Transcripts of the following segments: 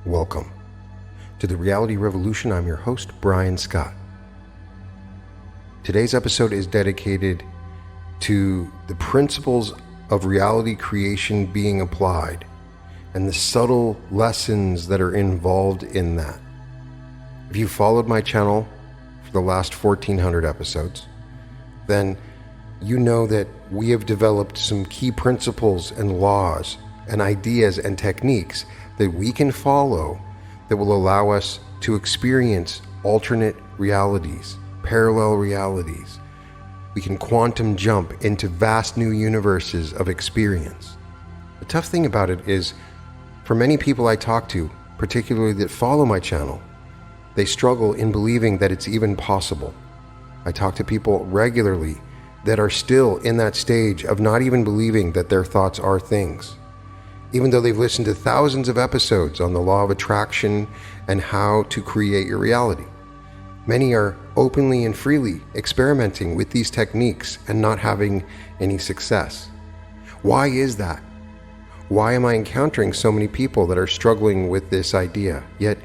Welcome to the Reality Revolution. I'm your host, Brian Scott. Today's episode is dedicated to the principles of reality creation being applied and the subtle lessons that are involved in that. If you followed my channel for the last 1,400 episodes, then you know that we have developed some key principles and laws and ideas and techniques that we can follow that will allow us to experience alternate realities, parallel realities. We can quantum jump into vast new universes of experience. The tough thing about it is, for many people I talk to, particularly that follow my channel, they struggle in believing that it's even possible. I talk to people regularly that are still in that stage of not even believing that their thoughts are things, even though they've listened to thousands of episodes on the law of attraction and how to create your reality. Many are openly and freely experimenting with these techniques and not having any success. Why is that? Why am I encountering so many people that are struggling with this idea? Yet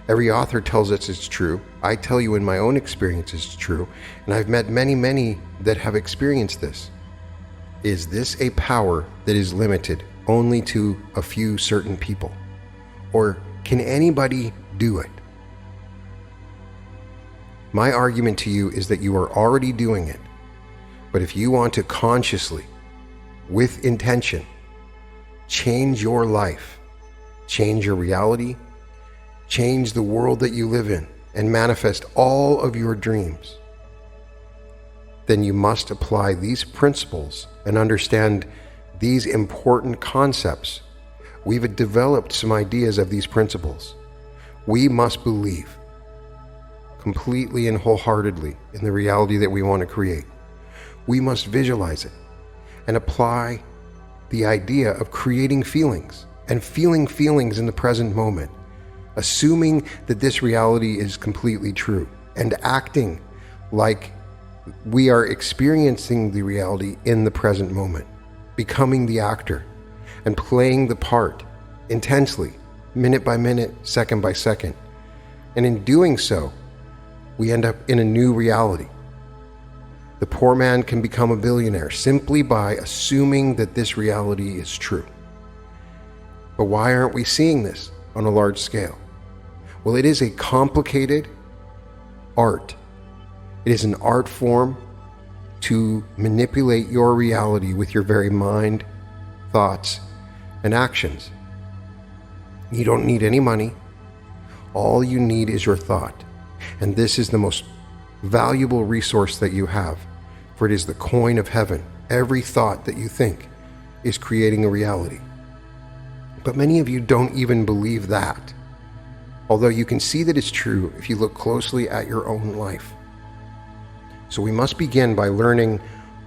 every author tells us it's true. I tell you in my own experience it's true. And I've met many that have experienced this. Is this a power that is limited only to a few certain people? Or can anybody do it? My argument to you is that you are already doing it. But if you want to consciously, with intention, change your life, change your reality, change the world that you live in, and manifest all of your dreams, then you must apply these principles and understand these important concepts. We've developed some ideas of these principles. We must believe completely and wholeheartedly in the reality that we want to create. We must visualize it and apply the idea of creating feelings and feeling feelings in the present moment, assuming that this reality is completely true and acting like we are experiencing the reality in the present moment, becoming the actor and playing the part intensely, minute by minute, second by second. And in doing so, we end up in a new reality. The poor man can become a billionaire simply by assuming that this reality is true. But why aren't we seeing this on a large scale? Well, it is a complicated art. It is an art form to manipulate your reality with your very mind, thoughts, and actions. You don't need any money. All you need is your thought. And this is the most valuable resource that you have, for it is the coin of heaven. Every thought that you think is creating a reality. But many of you don't even believe that, although you can see that it's true if you look closely at your own life. So we must begin by learning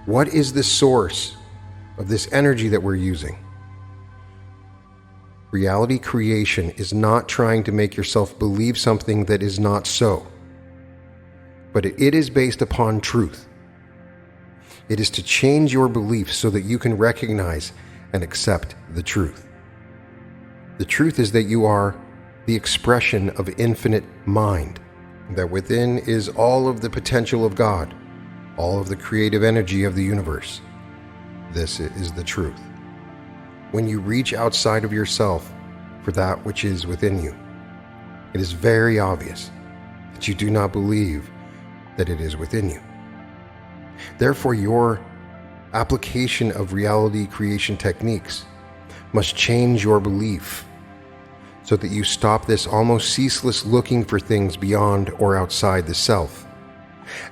what is the source of this energy that we're using. Reality creation is not trying to make yourself believe something that is not so, but it is based upon truth. It is to change your beliefs so that you can recognize and accept the truth. The truth is that you are the expression of infinite mind, that within is all of the potential of God, all of the creative energy of the universe. This is the truth. When you reach outside of yourself for that which is within you, it is very obvious that you do not believe that it is within you. Therefore, your application of reality creation techniques must change your belief so that you stop this almost ceaseless looking for things beyond or outside the self,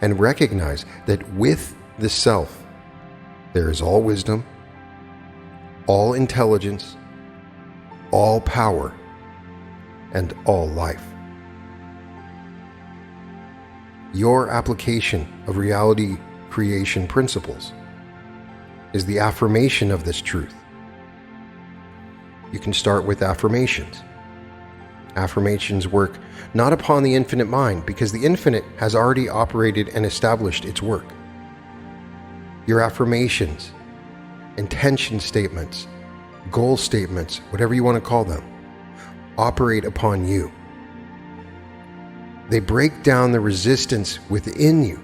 and recognize that with the self there is all wisdom, all intelligence, all power, and all life. Your application of reality creation principles is the affirmation of this truth. You can start with affirmations. Affirmations work not upon the infinite mind, because the infinite has already operated and established its work. Your affirmations, intention statements, goal statements, whatever you want to call them, operate upon you. They break down the resistance within you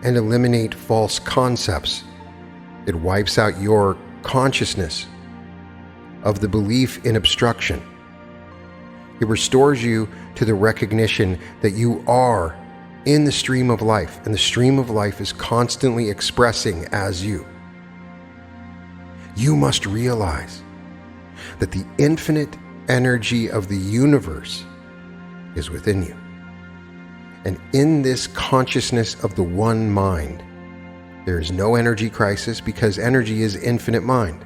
and eliminate false concepts. It wipes out your consciousness of the belief in obstruction. It restores you to the recognition that you are in the stream of life, and the stream of life is constantly expressing as you. You must realize that the infinite energy of the universe is within you. And in this consciousness of the one mind, there is no energy crisis because energy is infinite mind.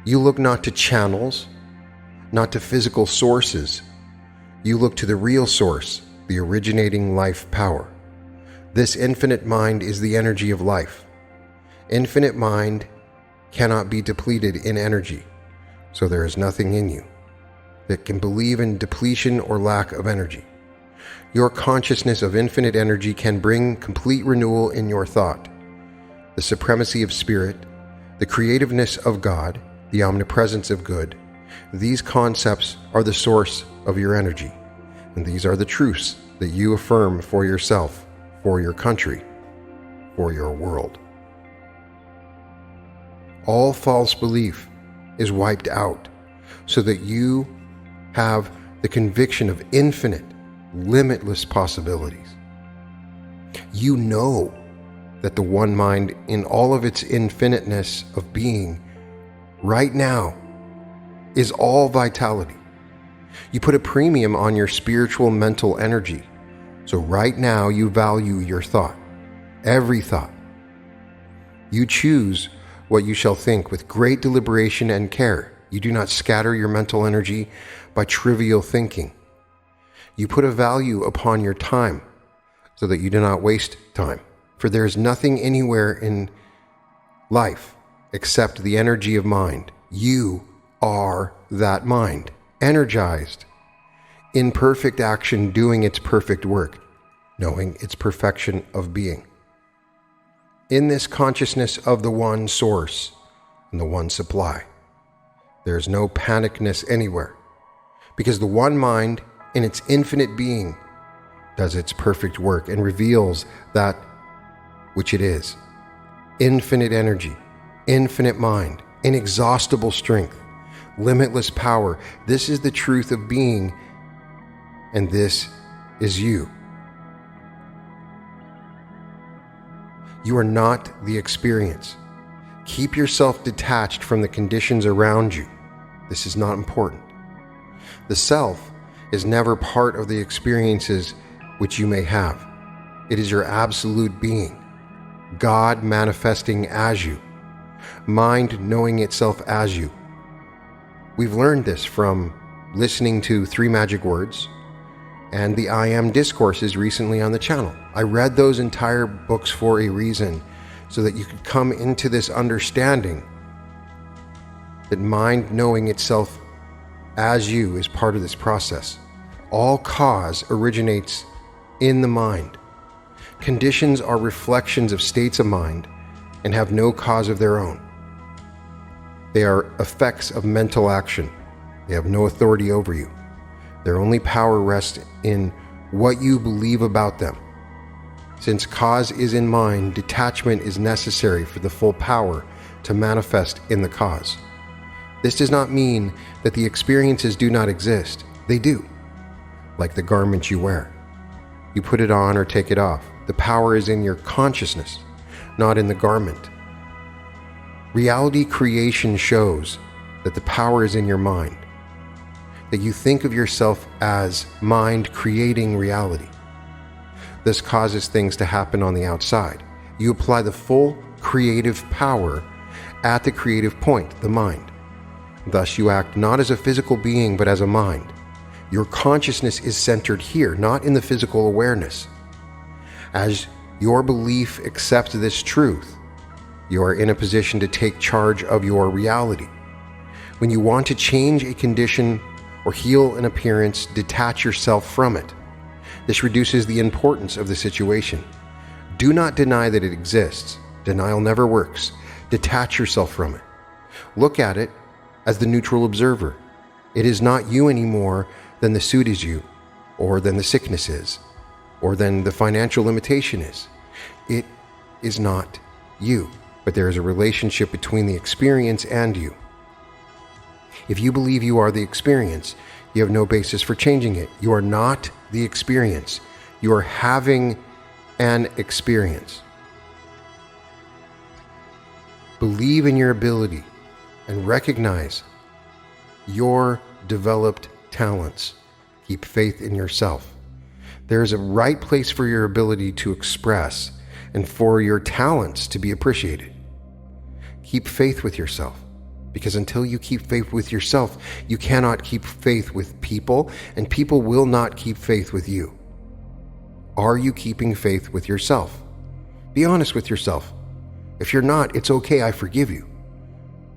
You look not to channels, not to physical sources. You look to the real source, the originating life power. This infinite mind is the energy of life. Infinite mind cannot be depleted in energy, so there is nothing in you that can believe in depletion or lack of energy. Your consciousness of infinite energy can bring complete renewal in your thought. The supremacy of spirit, the creativeness of God, the omnipresence of good, these concepts are the source of your energy, and these are the truths that you affirm for yourself, for your country, for your world. All false belief is wiped out so that you have the conviction of infinite, limitless possibilities. You know that the one mind in all of its infiniteness of being right now is all vitality. You put a premium on your spiritual mental energy. So right now you value your thought, every thought. You choose what you shall think with great deliberation and care. You do not scatter your mental energy by trivial thinking. You put a value upon your time so that you do not waste time. For there is nothing anywhere in life except the energy of mind. You are that mind, energized, in perfect action, doing its perfect work, knowing its perfection of being. In this consciousness of the one source and the one supply, there is no panicness anywhere, because the one mind in its infinite being does its perfect work and reveals that which it is. Infinite energy, infinite mind, inexhaustible strength, limitless power. This is the truth of being, and this is you. You are not the experience. Keep yourself detached from the conditions around you. This is not important. The self is never part of the experiences which you may have. It is your absolute being, God manifesting as you, mind knowing itself as you. We've learned this from listening to 3 Magic Words and the I Am discourses recently on the channel. I read those entire books for a reason, so that you could come into this understanding that mind knowing itself as you is part of this process. All cause originates in the mind. Conditions are reflections of states of mind and have no cause of their own. They are effects of mental action. They have no authority over you. Their only power rests in what you believe about them. Since cause is in mind, detachment is necessary for the full power to manifest in the cause. This does not mean that the experiences do not exist. They do, like the garment you wear. You put it on or take it off. The power is in your consciousness, not in the garment. Reality creation shows that the power is in your mind, that you think of yourself as mind creating reality. This causes things to happen on the outside. You apply the full creative power at the creative point, the mind. Thus you act not as a physical being, but as a mind. Your consciousness is centered here, not in the physical awareness. As your belief accepts this truth, you are in a position to take charge of your reality. When you want to change a condition or heal an appearance, detach yourself from it. This reduces the importance of the situation. Do not deny that it exists. Denial never works. Detach yourself from it. Look at it as the neutral observer. It is not you any more than the suit is you, or than the sickness is, or than the financial limitation is. It is not you, but there is a relationship between the experience and you. If you believe you are the experience, you have no basis for changing it. You are not the experience. You are having an experience. Believe in your ability and recognize your developed talents. Keep faith in yourself. There is a right place for your ability to express and for your talents to be appreciated. Keep faith with yourself, because until you keep faith with yourself, you cannot keep faith with people, and people will not keep faith with you. Are you keeping faith with yourself? Be honest with yourself. If you're not, it's okay, I forgive you.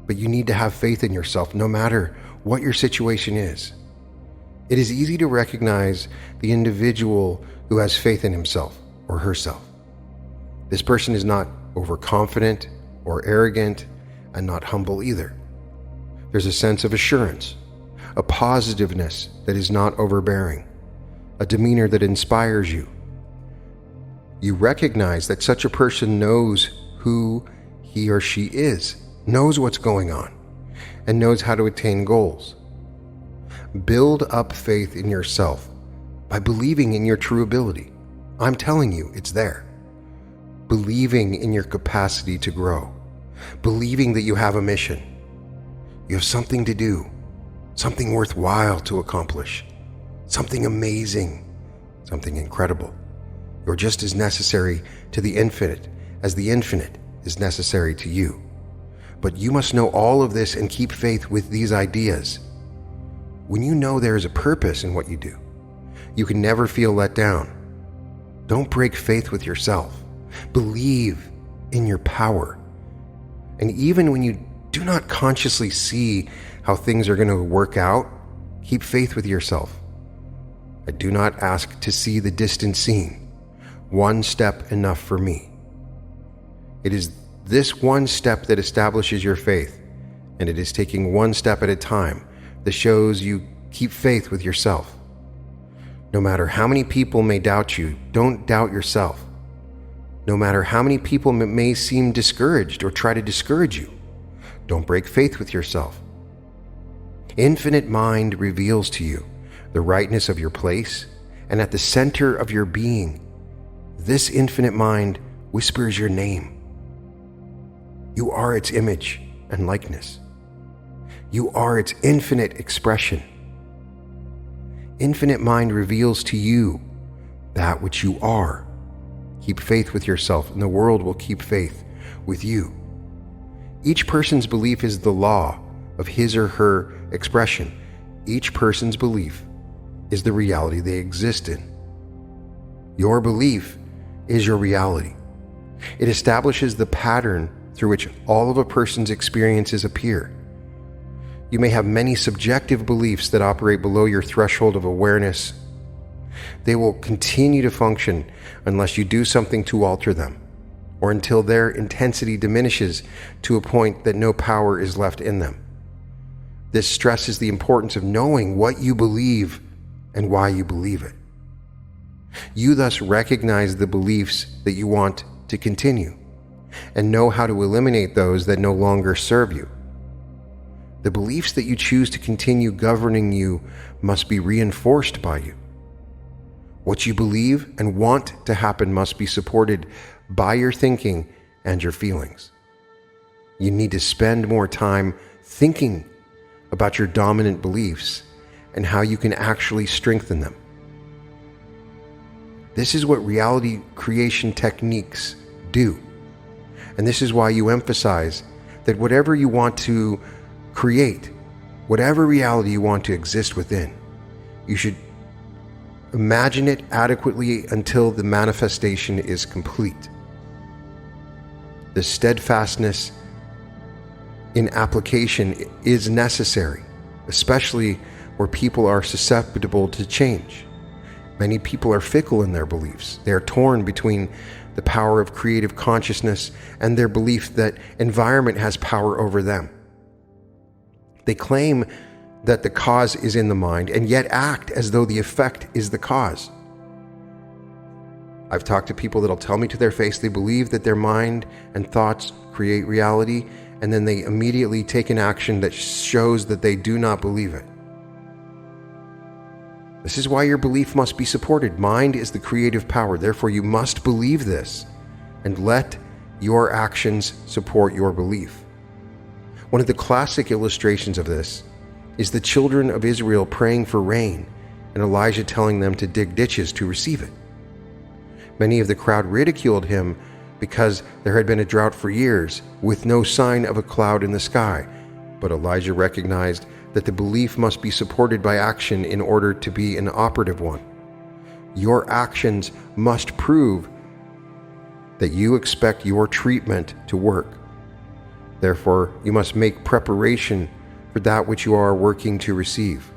But you need to have faith in yourself no matter what your situation is. It is easy to recognize the individual who has faith in himself or herself. This person is not overconfident or arrogant and not humble either. There's a sense of assurance, a positiveness that is not overbearing, a demeanor that inspires you. You recognize that such a person knows who he or she is, knows what's going on, and knows how to attain goals. Build up faith in yourself by believing in your true ability. I'm telling you, it's there. Believing in your capacity to grow. Believing that you have a mission. You have something to do, something worthwhile to accomplish, something amazing, something incredible. You're just as necessary to the infinite as the infinite is necessary to you. But you must know all of this and keep faith with these ideas. When you know there is a purpose in what you do, you can never feel let down. Don't break faith with yourself. Believe in your power. And even when you do not consciously see how things are going to work out, keep faith with yourself. I do not ask to see the distant scene. One step enough for me. It is this one step that establishes your faith, and it is taking one step at a time that shows you keep faith with yourself. No matter how many people may doubt you, don't doubt yourself. No matter how many people may seem discouraged or try to discourage you, don't break faith with yourself. Infinite mind reveals to you the rightness of your place, and at the center of your being, this infinite mind whispers your name. You are its image and likeness. You are its infinite expression. Infinite mind reveals to you that which you are. Keep faith with yourself, and the world will keep faith with you. Each person's belief is the law of his or her expression. Each person's belief is the reality they exist in. Your belief is your reality. It establishes the pattern through which all of a person's experiences appear. You may have many subjective beliefs that operate below your threshold of awareness. They will continue to function unless you do something to alter them, or until their intensity diminishes to a point that no power is left in them. This stresses the importance of knowing what you believe and why you believe it. You thus recognize the beliefs that you want to continue, and know how to eliminate those that no longer serve you. The beliefs that you choose to continue governing you must be reinforced by you. What you believe and want to happen must be supported by your thinking and your feelings. You need to spend more time thinking about your dominant beliefs and how you can actually strengthen them. This is what reality creation techniques do. And this is why you emphasize that whatever you want to create, whatever reality you want to exist within, you should imagine it adequately until the manifestation is complete. The steadfastness in application is necessary, especially where people are susceptible to change. Many people are fickle in their beliefs. They are torn between the power of creative consciousness and their belief that environment has power over them. They claim that the cause is in the mind and yet act as though the effect is the cause. I've talked to people that'll tell me to their face they believe that their mind and thoughts create reality, and then they immediately take an action that shows that they do not believe it. This is why your belief must be supported. Mind is the creative power. Therefore, you must believe this and let your actions support your belief. One of the classic illustrations of this is the children of Israel praying for rain and Elijah telling them to dig ditches to receive it. Many of the crowd ridiculed him because there had been a drought for years with no sign of a cloud in the sky. But Elijah recognized that the belief must be supported by action in order to be an operative one. Your actions must prove that you expect your treatment to work. Therefore, you must make preparation for that which you are working to receive.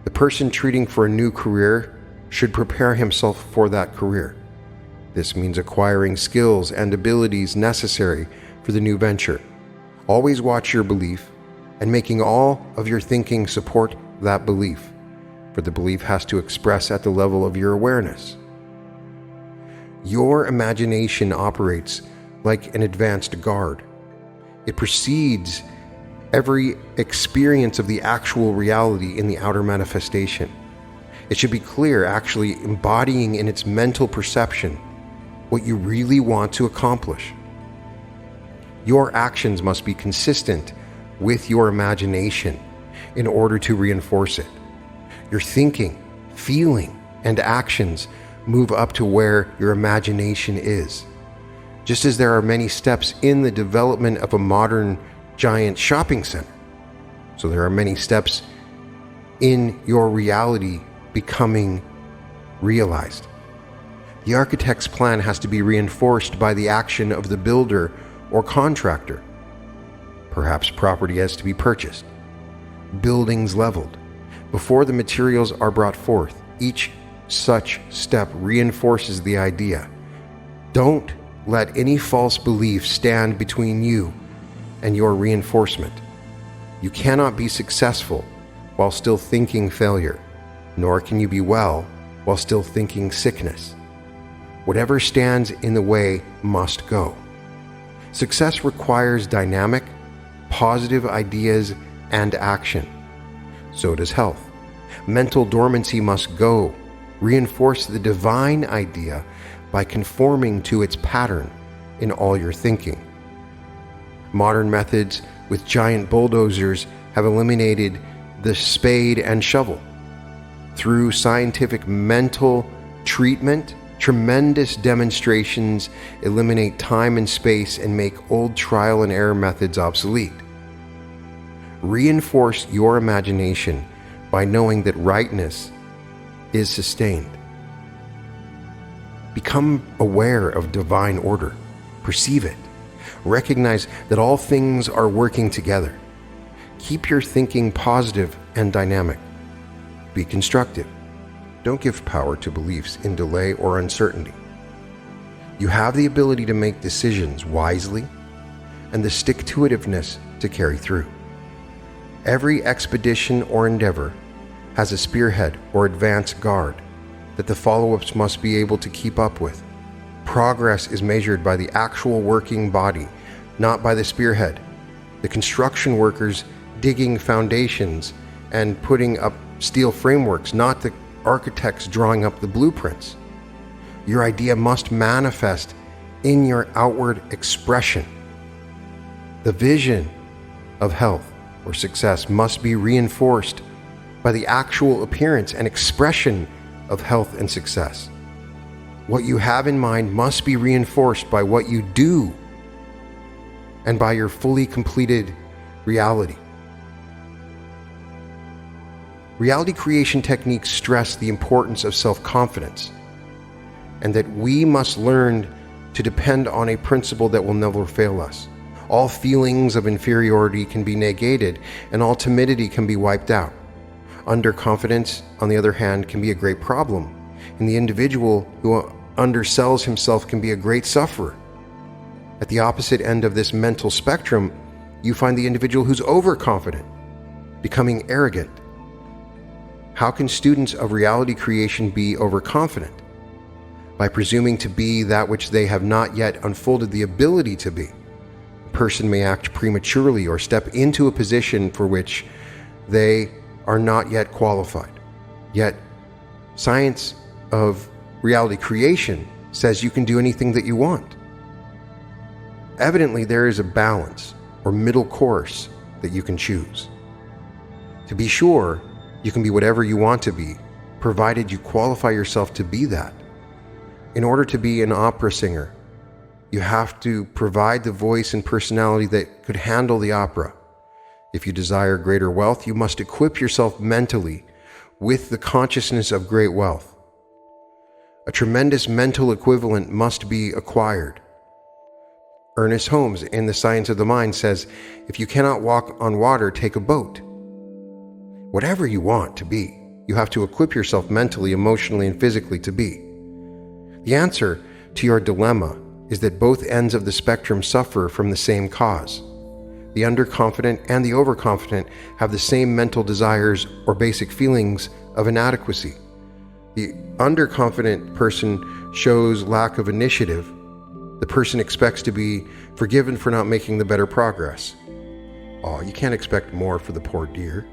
The person treating for a new career should prepare himself for that career. This means acquiring skills and abilities necessary for the new venture. Always watch your belief and making all of your thinking support that belief, for the belief has to express at the level of your awareness. Your imagination operates like an advanced guard. It precedes every experience of the actual reality in the outer manifestation. It should be clear, actually embodying in its mental perception what you really want to accomplish. Your actions must be consistent with your imagination in order to reinforce it. Your thinking, feeling, and actions move up to where your imagination is. Just as there are many steps in the development of a modern giant shopping center, so there are many steps in your reality becoming realized. The architect's plan has to be reinforced by the action of the builder or contractor. Perhaps property has to be purchased, buildings leveled. Before the materials are brought forth, each such step reinforces the idea. Don't let any false belief stand between you and your reinforcement. You cannot be successful while still thinking failure, nor can you be well while still thinking sickness. Whatever stands in the way must go. Success requires dynamic, positive ideas and action. So does health. Mental dormancy must go. Reinforce the divine idea by conforming to its pattern in all your thinking. Modern methods with giant bulldozers have eliminated the spade and shovel. Through scientific mental treatment, tremendous demonstrations eliminate time and space and make old trial and error methods obsolete. Reinforce your imagination by knowing that rightness is sustained. Become aware of divine order. Perceive it. Recognize that all things are working together. Keep your thinking positive and dynamic. Be constructive. Don't give power to beliefs in delay or uncertainty. You have the ability to make decisions wisely and the stick-to-itiveness to carry through. Every expedition or endeavor has a spearhead or advance guard that the follow-ups must be able to keep up with. Progress is measured by the actual working body, not by the spearhead. The construction workers digging foundations and putting up steel frameworks, not the architects drawing up the blueprints. Your idea must manifest in your outward expression. The vision of health or success must be reinforced by the actual appearance and expression of health and success. What you have in mind must be reinforced by what you do and by your fully completed reality. Reality creation techniques stress the importance of self-confidence and that we must learn to depend on a principle that will never fail us. All feelings of inferiority can be negated and all timidity can be wiped out. Underconfidence, on the other hand, can be a great problem, and the individual who undersells himself can be a great sufferer. At the opposite end of this mental spectrum, you find the individual who's overconfident. becoming arrogant. How can students of reality creation be overconfident? By presuming to be that which they have not yet unfolded the ability to be. A person may act prematurely or step into a position for which they are not yet qualified. Yet, science of reality creation says you can do anything that you want. Evidently, there is a balance or middle course that you can choose. To be sure, you can be whatever you want to be, provided you qualify yourself to be that. In order to be an opera singer, you have to provide the voice and personality that could handle the opera. If you desire greater wealth, you must equip yourself mentally with the consciousness of great wealth. A tremendous mental equivalent must be acquired. Ernest Holmes in The Science of the Mind says, if you cannot walk on water, take a boat. Whatever you want to be, you have to equip yourself mentally, emotionally, and physically to be. The answer to your dilemma is that both ends of the spectrum suffer from the same cause. The underconfident and the overconfident have the same mental desires or basic feelings of inadequacy. The underconfident person shows lack of initiative. The person expects to be forgiven for not making the better progress. Oh, you can't expect more for the poor dear.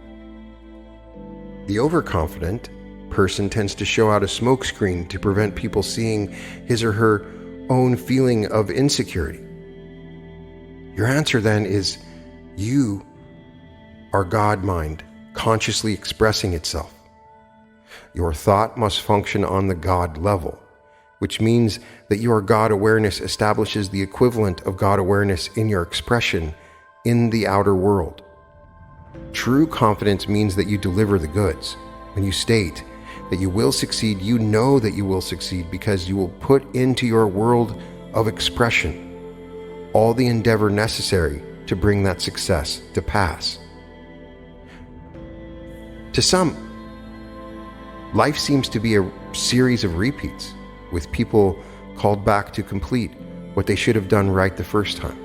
The overconfident person tends to show out a smokescreen to prevent people seeing his or her own feeling of insecurity. Your answer then is, you are God mind consciously expressing itself. Your thought must function on the God level, which means that your God awareness establishes the equivalent of God awareness in your expression in the outer world. True confidence means that you deliver the goods. When you state that you will succeed, you know that you will succeed because you will put into your world of expression all the endeavor necessary to bring that success to pass. To some, life seems to be a series of repeats, with people called back to complete what they should have done right the first time.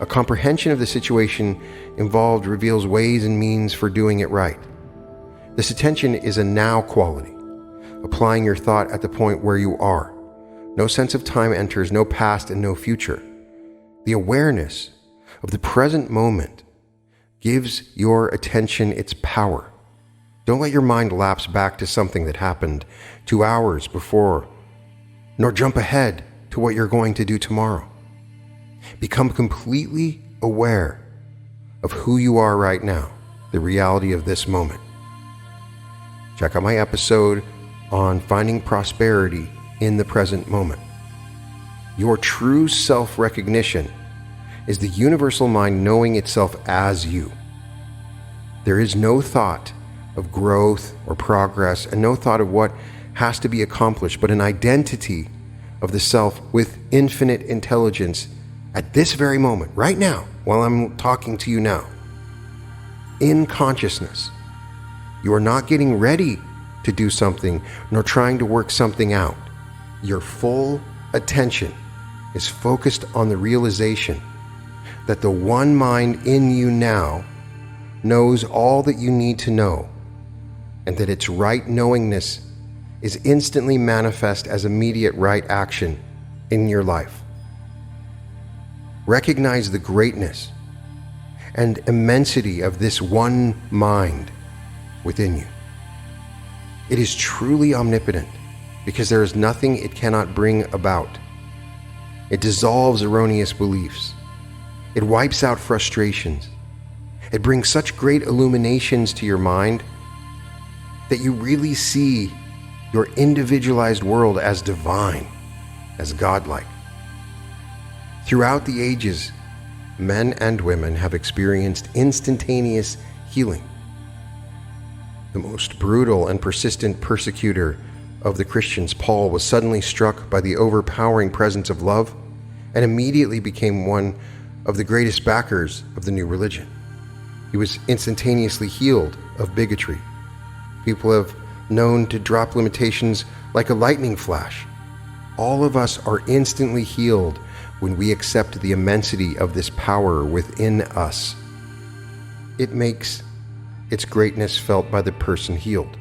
A comprehension of the situation involved reveals ways and means for doing it right. This attention is a now quality, applying your thought at the point where you are. No sense of time enters, no past and no future. The awareness of the present moment gives your attention its power. Don't let your mind lapse back to something that happened 2 hours before, nor jump ahead to what you're going to do tomorrow. Become completely aware of who you are right now, the reality of this moment. Check out my episode on finding prosperity in the present moment. Your true self-recognition is the universal mind knowing itself as you. There is no thought of growth or progress and no thought of what has to be accomplished, but an identity of the self with infinite intelligence at this very moment, right now, while I'm talking to you now. In consciousness, you are not getting ready to do something, nor trying to work something out. Your full attention is focused on the realization that the one mind in you now knows all that you need to know, and that its right knowingness is instantly manifest as immediate right action in your life. Recognize the greatness and immensity of this one mind within you. It is truly omnipotent because there is nothing it cannot bring about. It dissolves erroneous beliefs. It wipes out frustrations. It brings such great illuminations to your mind that you really see your individualized world as divine, as godlike. Throughout the ages, men and women have experienced instantaneous healing. The most brutal and persistent persecutor of the Christians, Paul, was suddenly struck by the overpowering presence of love and immediately became one of the greatest backers of the new religion. He was instantaneously healed of bigotry. People have known to drop limitations like a lightning flash. All of us are instantly healed when we accept the immensity of this power within us. it makes its greatness felt by the person healed.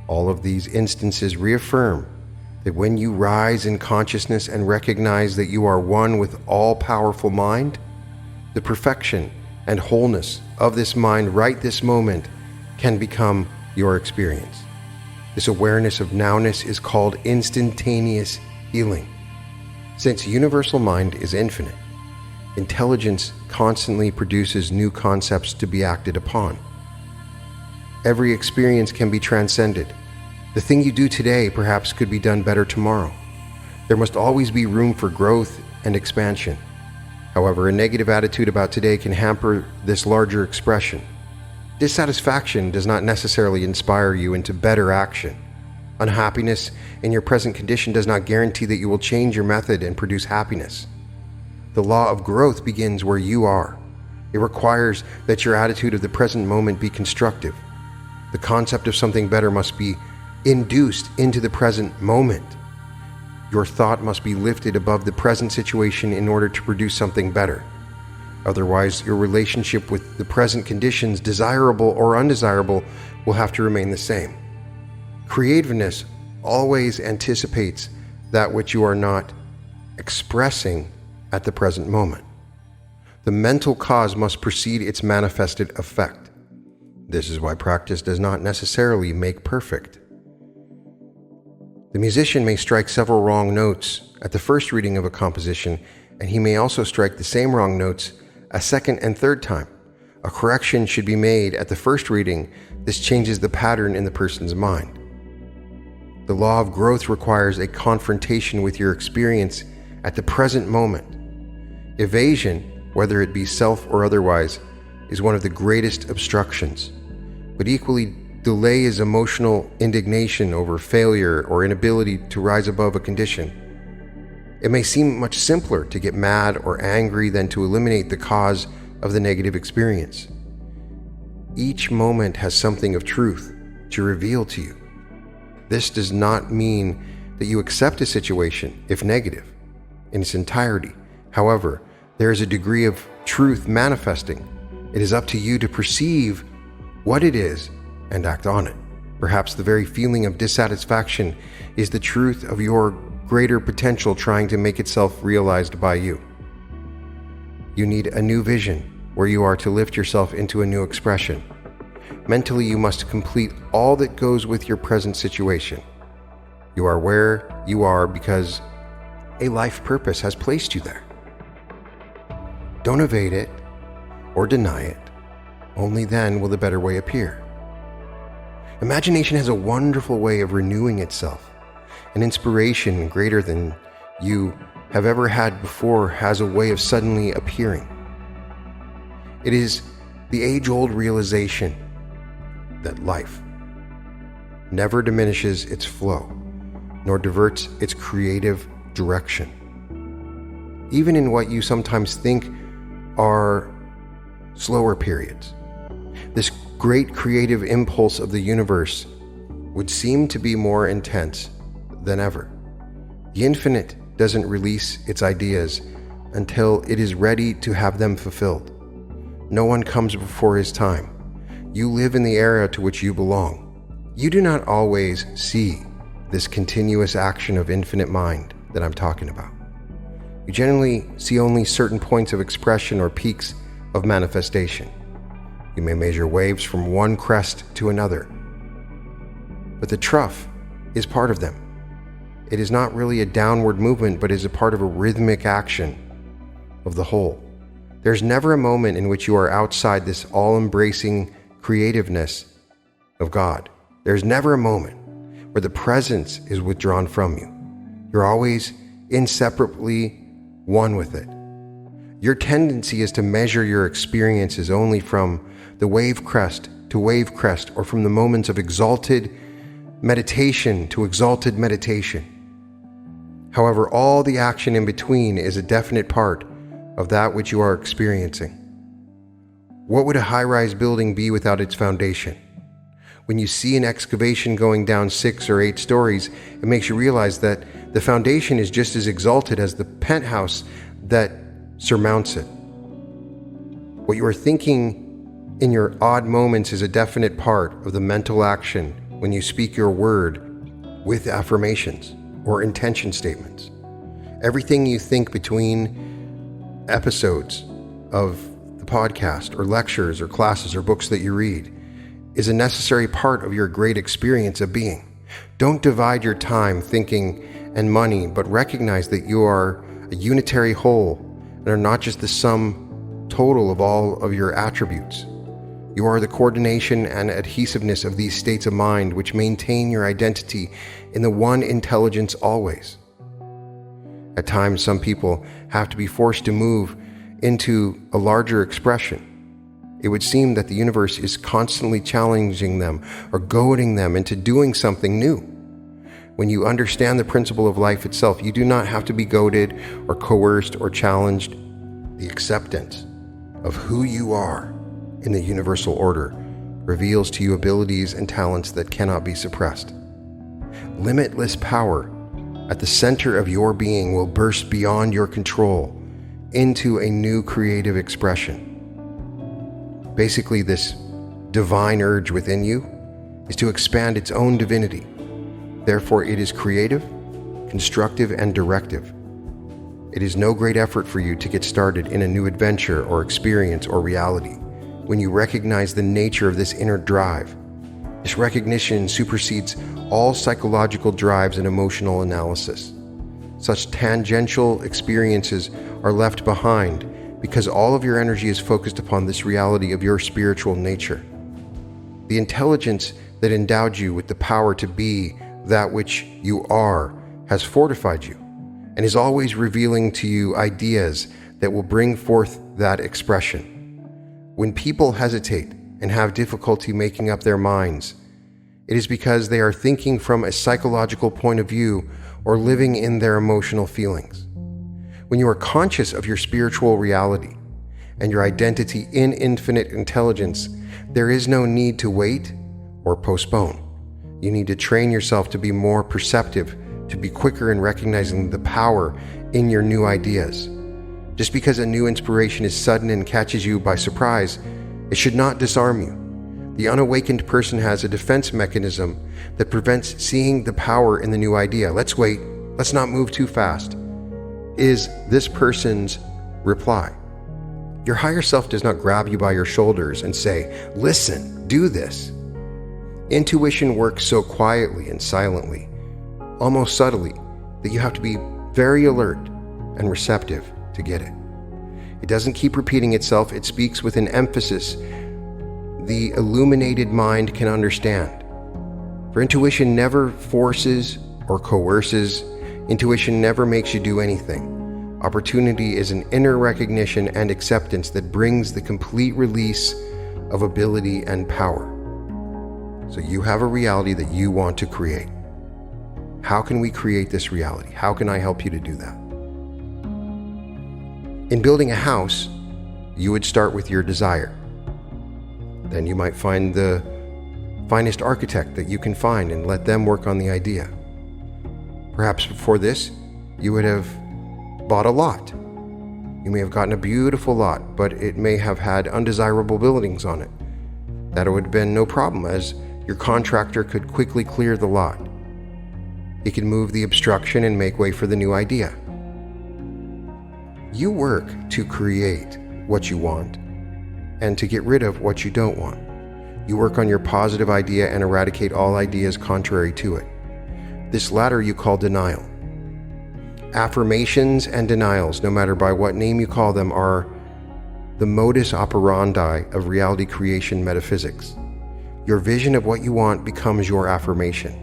All of these instances reaffirm that when you rise in consciousness and recognize that you are one with all-powerful mind, the perfection and wholeness of this mind right this moment can become your experience. This awareness of nowness is called instantaneous healing. Since universal mind is infinite, intelligence constantly produces new concepts to be acted upon. Every experience can be transcended. The thing you do today perhaps could be done better tomorrow. There must always be room for growth and expansion. However, a negative attitude about today can hamper this larger expression. Dissatisfaction does not necessarily inspire you into better action. Unhappiness in your present condition does not guarantee that you will change your method and produce happiness. The law of growth begins where you are. It requires that your attitude of the present moment be constructive. The concept of something better must be induced into the present moment. Your thought must be lifted above the present situation in order to produce something better. Otherwise, your relationship with the present conditions, desirable or undesirable, will have to remain the same. Creativeness always anticipates that which you are not expressing at the present moment. The mental cause must precede its manifested effect. This is why practice does not necessarily make perfect. The musician may strike several wrong notes at the first reading of a composition, and he may also strike the same wrong notes a second and third time. A correction should be made at the first reading. This changes the pattern in the person's mind. The law of growth requires a confrontation with your experience at the present moment. Evasion, whether it be self or otherwise, is one of the greatest obstructions. But equally, delay is emotional indignation over failure or inability to rise above a condition. It may seem much simpler to get mad or angry than to eliminate the cause of the negative experience. Each moment has something of truth to reveal to you. This does not mean that you accept a situation, if negative, in its entirety. However, there is a degree of truth manifesting. It is up to you to perceive what it is and act on it. Perhaps the very feeling of dissatisfaction is the truth of your greater potential trying to make itself realized by you. You need a new vision where you are to lift yourself into a new expression. Mentally, you must complete all that goes with your present situation. You are where you are because a life purpose has placed you there. Don't evade it or deny it. Only then will the better way appear. Imagination has a wonderful way of renewing itself. An inspiration greater than you have ever had before has a way of suddenly appearing. It is the age-old realization that life never diminishes its flow, nor diverts its creative direction. Even in what you sometimes think are slower periods, this great creative impulse of the universe would seem to be more intense than ever. The infinite doesn't release its ideas until it is ready to have them fulfilled. No one comes before his time. You live in the era to which you belong. You do not always see this continuous action of infinite mind that I'm talking about. You generally see only certain points of expression or peaks of manifestation. You may measure waves from one crest to another, but the trough is part of them. It is not really a downward movement, but is a part of a rhythmic action of the whole. There's never a moment in which you are outside this all-embracing creativeness of God. There's never a moment where the presence is withdrawn from you. You're always inseparably one with it. Your tendency is to measure your experiences only from the wave crest to wave crest, or from the moments of exalted meditation to exalted meditation. However, all the action in between is a definite part of that which you are experiencing. What would a high-rise building be without its foundation? When you see an excavation going down 6 or 8 stories, it makes you realize that the foundation is just as exalted as the penthouse that surmounts it. What you are thinking in your odd moments is a definite part of the mental action when you speak your word with affirmations or intention statements. Everything you think between episodes of the podcast or lectures or classes or books that you read is a necessary part of your great experience of being. Don't divide your time, thinking, and money, but recognize that you are a unitary whole and are not just the sum total of all of your attributes. You are the coordination and adhesiveness of these states of mind which maintain your identity in the one intelligence always. At times, some people have to be forced to move into a larger expression. It would seem that the universe is constantly challenging them or goading them into doing something new. When you understand the principle of life itself, you do not have to be goaded or coerced or challenged. The acceptance of who you are in the universal order reveals to you abilities and talents that cannot be suppressed. Limitless power at the center of your being will burst beyond your control into a new creative expression. Basically, this divine urge within you is to expand its own divinity. Therefore, it is creative, constructive, and directive. It is no great effort for you to get started in a new adventure or experience or reality when you recognize the nature of this inner drive. This recognition supersedes all psychological drives and emotional analysis. Such tangential experiences are left behind because all of your energy is focused upon this reality of your spiritual nature. The intelligence that endowed you with the power to be that which you are has fortified you and is always revealing to you ideas that will bring forth that expression. When people hesitate and have difficulty making up their minds, it is because they are thinking from a psychological point of view or living in their emotional feelings. When you are conscious of your spiritual reality and your identity in infinite intelligence, there is no need to wait or postpone. You need to train yourself to be more perceptive, to be quicker in recognizing the power in your new ideas. Just because a new inspiration is sudden and catches you by surprise, it should not disarm you. The unawakened person has a defense mechanism that prevents seeing the power in the new idea. Let's wait. Let's not move too fast, is this person's reply. Your higher self does not grab you by your shoulders and say, listen, do this. Intuition works so quietly and silently, almost subtly, that you have to be very alert and receptive to get it. It doesn't keep repeating itself, it speaks with an emphasis the illuminated mind can understand. For intuition never forces or coerces. Intuition never makes you do anything. Opportunity is an inner recognition and acceptance that brings the complete release of ability and power. So you have a reality that you want to create. How can we create this reality? How can I help you to do that? In building a house, you would start with your desire. Then you might find the finest architect that you can find and let them work on the idea. Perhaps before this, you would have bought a lot. You may have gotten a beautiful lot, but it may have had undesirable buildings on it. That would have been no problem, as your contractor could quickly clear the lot. He could move the obstruction and make way for the new idea. You work to create what you want and to get rid of what you don't want. You work on your positive idea and eradicate all ideas contrary to it. This latter you call denial. Affirmations and denials, no matter by what name you call them, are the modus operandi of reality creation metaphysics. Your vision of what you want becomes your affirmation.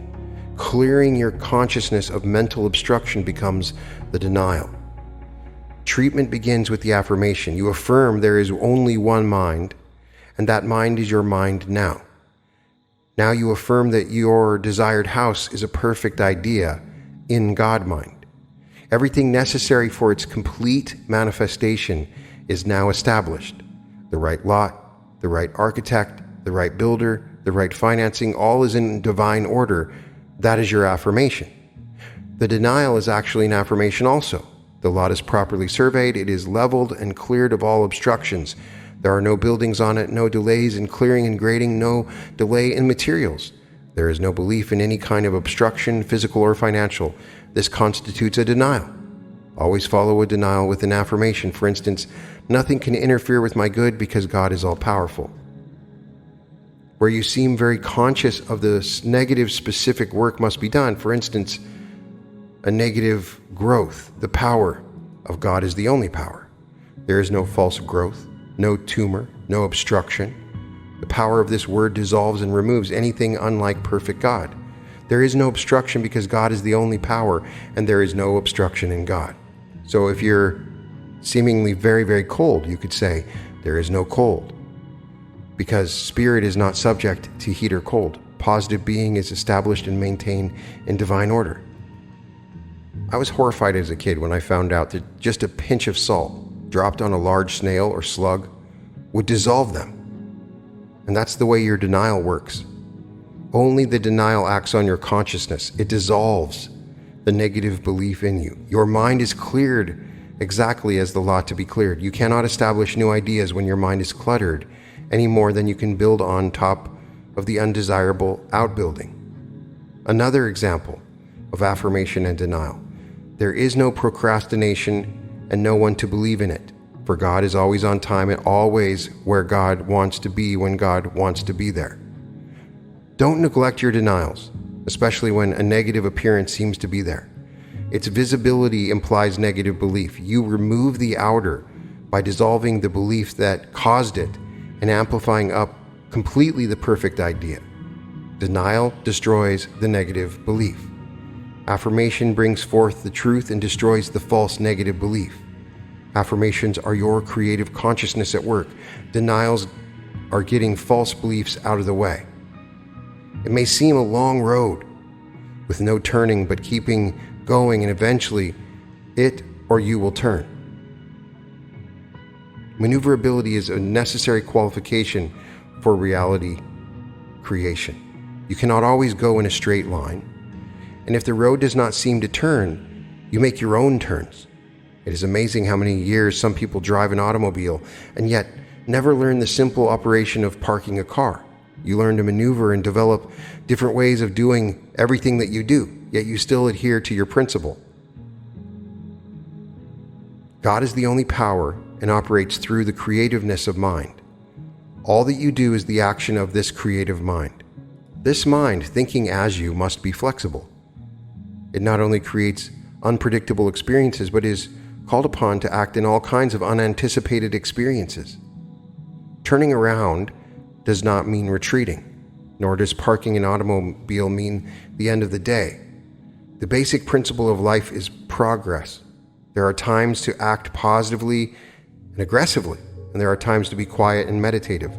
Clearing your consciousness of mental obstruction becomes the denial. Treatment begins with the affirmation. You affirm there is only one mind, and that mind is your mind now. Now you affirm that your desired house is a perfect idea in God mind. Everything necessary for its complete manifestation is now established. The right lot, the right architect, the right builder, the right financing, all is in divine order. That is your affirmation. The denial is actually an affirmation also. The lot is properly surveyed, it is leveled and cleared of all obstructions. There are no buildings on it, no delays in clearing and grading, no delay in materials. There is no belief in any kind of obstruction, physical or financial. This constitutes a denial. Always follow a denial with an affirmation. For instance, nothing can interfere with my good because God is all-powerful. Where you seem very conscious of the negative specific work must be done. For instance, a negative growth. The power of God is the only power. There is no false growth, no tumor, no obstruction. The power of this word dissolves and removes anything unlike perfect God. There is no obstruction because God is the only power, and there is no obstruction in God. So if you're seemingly very, very cold, you could say, there is no cold. Because spirit is not subject to heat or cold. Positive being is established and maintained in divine order. I was horrified as a kid when I found out that just a pinch of salt dropped on a large snail or slug would dissolve them. And that's the way your denial works. Only the denial acts on your consciousness. It dissolves the negative belief in you. Your mind is cleared exactly as the law to be cleared. You cannot establish new ideas when your mind is cluttered any more than you can build on top of the undesirable outbuilding. Another example of affirmation and denial. There is no procrastination and no one to believe in it. For God is always on time and always where God wants to be when God wants to be there. Don't neglect your denials, especially when a negative appearance seems to be there. Its visibility implies negative belief. You remove the outer by dissolving the belief that caused it and amplifying up completely the perfect idea. Denial destroys the negative belief. Affirmation brings forth the truth and destroys the false negative belief. Affirmations are your creative consciousness at work. Denials are getting false beliefs out of the way. It may seem a long road with no turning, but keeping going, and eventually it or you will turn. Maneuverability is a necessary qualification for reality creation. You cannot always go in a straight line, and if the road does not seem to turn, you make your own turns. It is amazing how many years some people drive an automobile and yet never learn the simple operation of parking a car. You learn to maneuver and develop different ways of doing everything that you do, yet you still adhere to your principle. God is the only power and operates through the creativeness of mind. All that you do is the action of this creative mind. This mind, thinking as you, must be flexible. It not only creates unpredictable experiences, but is called upon to act in all kinds of unanticipated experiences. Turning around does not mean retreating, nor does parking an automobile mean the end of the day. The basic principle of life is progress. There are times to act positively and aggressively, and there are times to be quiet and meditative.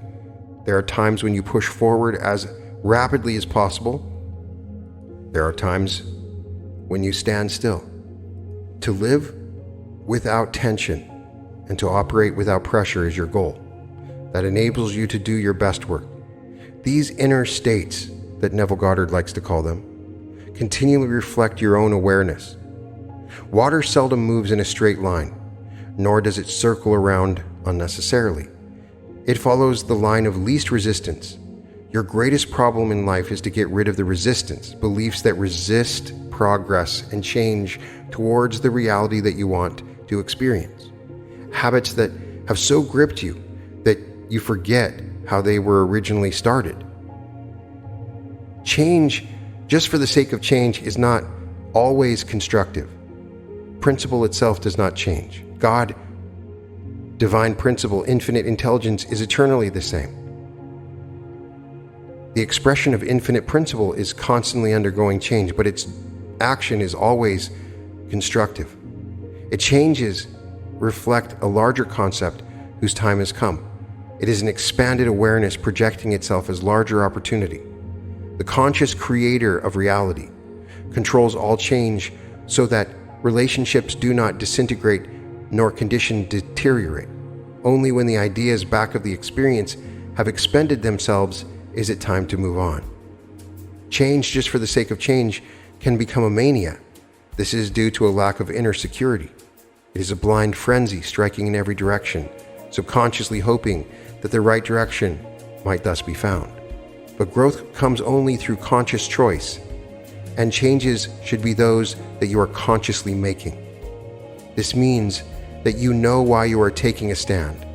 There are times when you push forward as rapidly as possible. There are times when you stand still. To live without tension and to operate without pressure is your goal. That enables you to do your best work. These inner states, that Neville Goddard likes to call them, continually reflect your own awareness. Water seldom moves in a straight line, nor does it circle around unnecessarily. It follows the line of least resistance. Your greatest problem in life is to get rid of the resistance, beliefs that resist progress and change towards the reality that you want to experience. Habits that have so gripped you that you forget how they were originally started. Change, just for the sake of change, is not always constructive. Principle itself does not change. God, divine principle, infinite intelligence, is eternally the same. The expression of infinite principle is constantly undergoing change, but its action is always constructive. Its changes reflect a larger concept whose time has come. It is an expanded awareness projecting itself as larger opportunity. The conscious creator of reality controls all change so that relationships do not disintegrate nor condition deteriorate. Only when the ideas back of the experience have expended themselves is it time to move on. Change just for the sake of change can become a mania. This is due to a lack of inner security. It is a blind frenzy striking in every direction, subconsciously hoping that the right direction might thus be found. But growth comes only through conscious choice, and changes should be those that you are consciously making. This means that you know why you are taking a stand,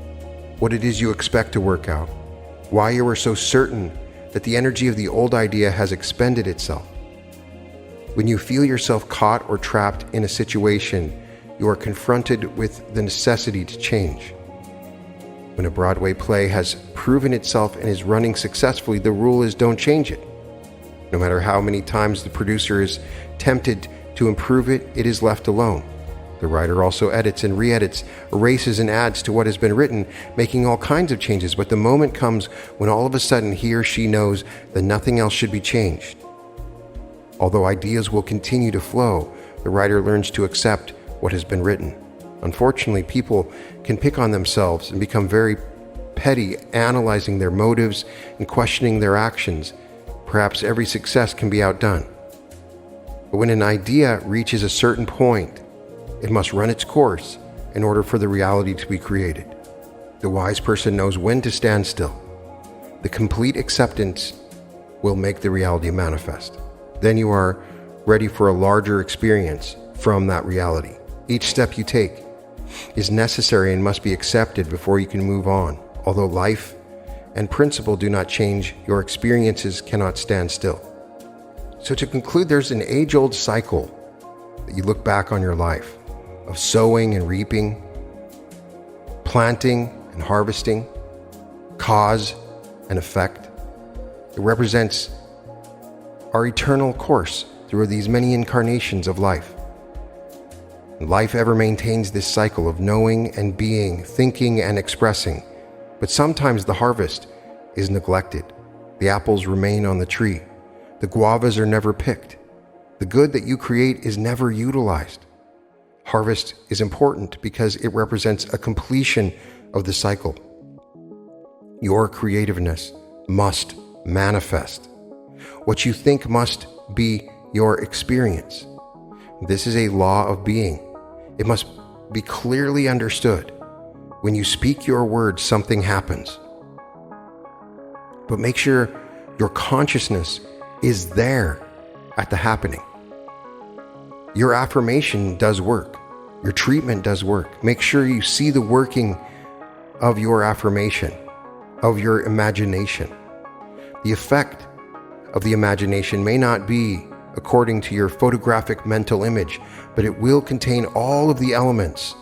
what it is you expect to work out, why you are so certain that the energy of the old idea has expended itself. When you feel yourself caught or trapped in a situation, you are confronted with the necessity to change. When a Broadway play has proven itself and is running successfully, the rule is don't change it. No matter how many times the producer is tempted to improve it, it is left alone. The writer also edits and re-edits, erases and adds to what has been written, making all kinds of changes, but the moment comes when all of a sudden he or she knows that nothing else should be changed. Although ideas will continue to flow, the writer learns to accept what has been written. Unfortunately, people can pick on themselves and become very petty, analyzing their motives and questioning their actions. Perhaps every success can be outdone. But when an idea reaches a certain point, it must run its course in order for the reality to be created. The wise person knows when to stand still. The complete acceptance will make the reality manifest. Then you are ready for a larger experience from that reality. Each step you take is necessary and must be accepted before you can move on. Although life and principle do not change, your experiences cannot stand still. So to conclude, there's an age-old cycle that you look back on your life of sowing and reaping, planting and harvesting, cause and effect. It represents our eternal course through these many incarnations of life. Life ever maintains this cycle of knowing and being, thinking and expressing, but sometimes the harvest is neglected. The apples remain on the tree. The guavas are never picked. The good that you create is never utilized. Harvest is important because it represents a completion of the cycle. Your creativeness must manifest. What you think must be your experience. This is a law of being. It must be clearly understood. When you speak your words, something happens. But make sure your consciousness is there at the happening. Your affirmation does work. Your treatment does work. Make sure you see the working of your affirmation, of your imagination. The effect of the imagination may not be according to your photographic mental image, but it will contain all of the elements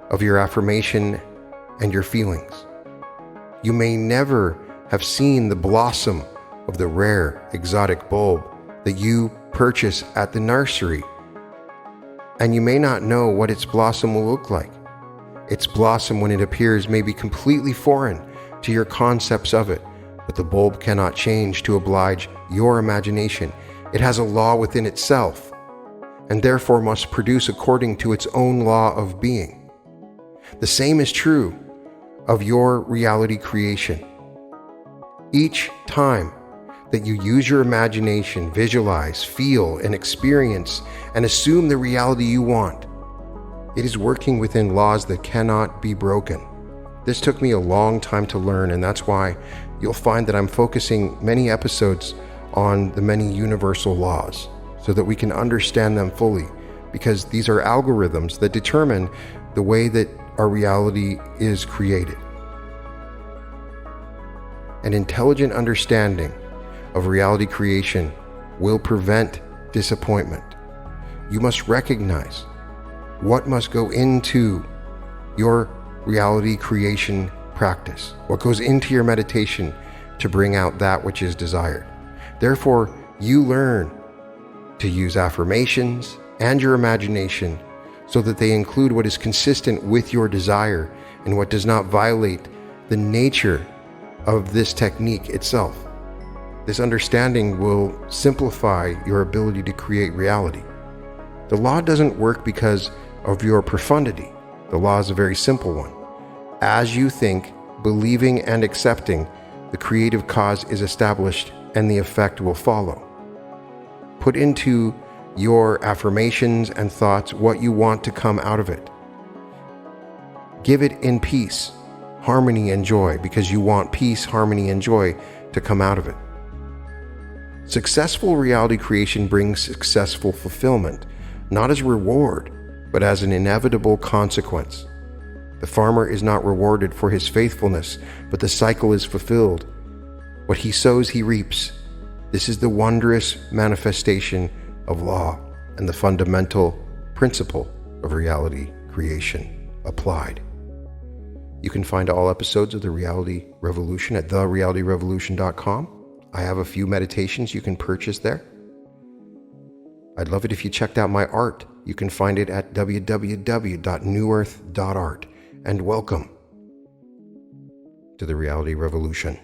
of your affirmation and your feelings. You may never have seen the blossom of the rare exotic bulb that you purchase at the nursery, and you may not know what its blossom will look like. Its blossom, when it appears, may be completely foreign to your concepts of it, but the bulb cannot change to oblige your imagination. It has a law within itself, and therefore must produce according to its own law of being. The same is true of your reality creation. Each time that you use your imagination, visualize, feel, and experience, and assume the reality you want, it is working within laws that cannot be broken. This took me a long time to learn, and that's why you'll find that I'm focusing many episodes on the many universal laws so that we can understand them fully, because these are algorithms that determine the way that our reality is created. An intelligent understanding of reality creation will prevent disappointment. You must recognize what must go into your reality creation practice, what goes into your meditation to bring out that which is desired. Therefore, you learn to use affirmations and your imagination so that they include what is consistent with your desire and what does not violate the nature of this technique itself. This understanding will simplify your ability to create reality. The law doesn't work because of your profundity. The law is a very simple one. As you think, believing, and accepting, the creative cause is established and the effect will follow. Put into your affirmations and thoughts what you want to come out of it. Give it in peace harmony and joy because you want peace, harmony, and joy to come out of it. Successful reality creation brings successful fulfillment, not as reward, but as an inevitable consequence. The farmer is not rewarded for his faithfulness, but the cycle is fulfilled. What he sows, he reaps. This is the wondrous manifestation of law and the fundamental principle of reality creation applied. You can find all episodes of The Reality Revolution at therealityrevolution.com. I have a few meditations you can purchase there. I'd love it if you checked out my art. You can find it at www.newearth.art. And welcome to The Reality Revolution.